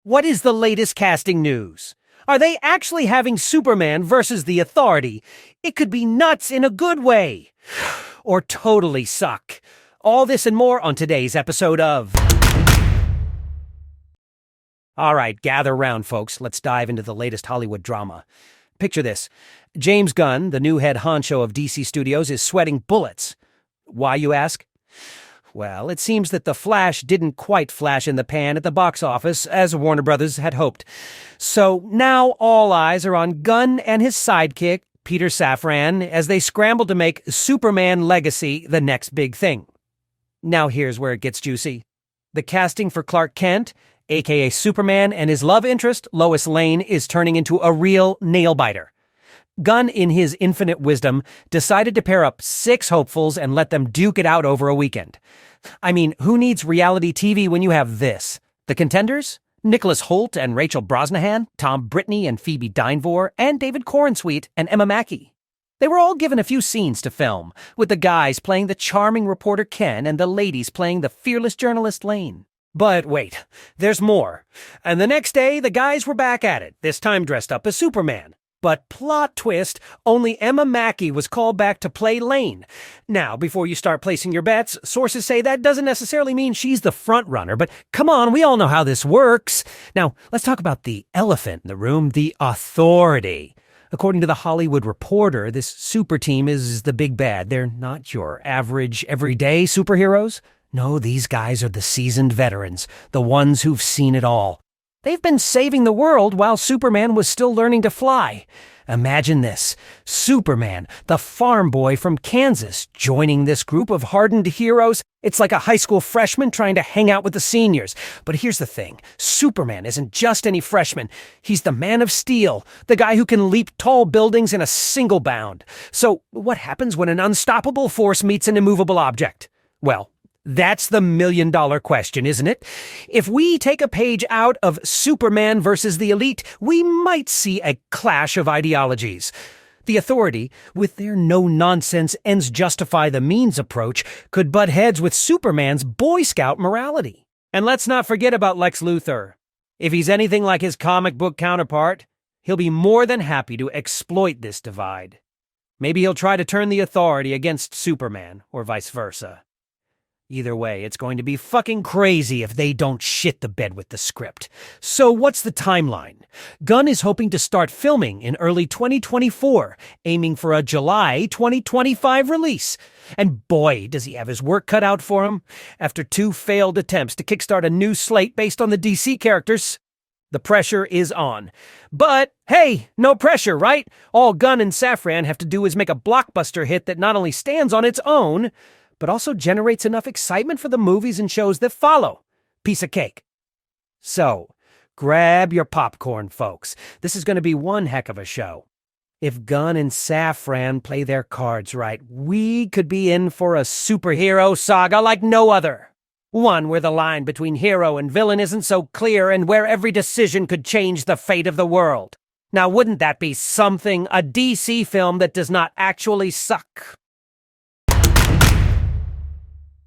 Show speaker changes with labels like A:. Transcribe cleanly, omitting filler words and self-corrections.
A: What is the latest casting news? Are they actually having Superman versus the Authority? It could be nuts in a good way. Or totally suck. All this and more on today's episode of... Alright, gather round, folks. Let's dive into the latest Hollywood drama. Picture this. James Gunn, the new head honcho of DC Studios, is sweating bullets. Why, you ask? Well, it seems that The Flash didn't quite flash in the pan at the box office, as Warner Brothers had hoped. So now all eyes are on Gunn and his sidekick, Peter Safran, as they scramble to make Superman Legacy the next big thing. Now here's where it gets juicy. The casting for Clark Kent, aka Superman, and his love interest, Lois Lane, is turning into a real nail-biter. Gunn, in his infinite wisdom, decided to pair up 6 hopefuls and let them duke it out over a weekend. I mean, who needs reality TV when you have this? The contenders? Nicholas Hoult and Rachel Brosnahan, Tom Brittney and Phoebe Dynevor, and David Corenswet and Emma Mackey. They were all given a few scenes to film, with the guys playing the charming reporter Ken and the ladies playing the fearless journalist Lane. But wait, there's more. And the next day, the guys were back at it, this time dressed up as Superman. But plot twist, only Emma Mackey was called back to play Lane. Now, before you start placing your bets, sources say that doesn't necessarily mean she's the front runner, but come on, we all know how this works. Now, let's talk about the elephant in the room, the Authority. According to The Hollywood Reporter, this super team is the big bad. They're not your average, everyday superheroes. No, these guys are the seasoned veterans, the ones who've seen it all. They've been saving the world while Superman was still learning to fly. Imagine this. Superman, the farm boy from Kansas, joining this group of hardened heroes. It's like a high school freshman trying to hang out with the seniors. But here's the thing. Superman isn't just any freshman. He's the Man of Steel, the guy who can leap tall buildings in a single bound. So what happens when an unstoppable force meets an immovable object? Well, that's the million-dollar question, isn't it? If we take a page out of Superman versus the Elite, we might see a clash of ideologies. The Authority, with their no-nonsense ends-justify-the-means approach, could butt heads with Superman's Boy Scout morality. And let's not forget about Lex Luthor. If he's anything like his comic book counterpart, he'll be more than happy to exploit this divide. Maybe he'll try to turn the Authority against Superman, or vice versa. Either way, it's going to be fucking crazy if they don't shit the bed with the script. So what's the timeline? Gunn is hoping to start filming in early 2024, aiming for a July 2025 release. And boy, does he have his work cut out for him. After 2 failed attempts to kickstart a new slate based on the DC characters, the pressure is on. But hey, no pressure, right? All Gunn and Safran have to do is make a blockbuster hit that not only stands on its own, but also generates enough excitement for the movies and shows that follow. Piece of cake. So, grab your popcorn, folks. This is going to be one heck of a show. If Gunn and Safran play their cards right, we could be in for a superhero saga like no other. One where the line between hero and villain isn't so clear and where every decision could change the fate of the world. Now, wouldn't that be something? A DC film that does not actually suck.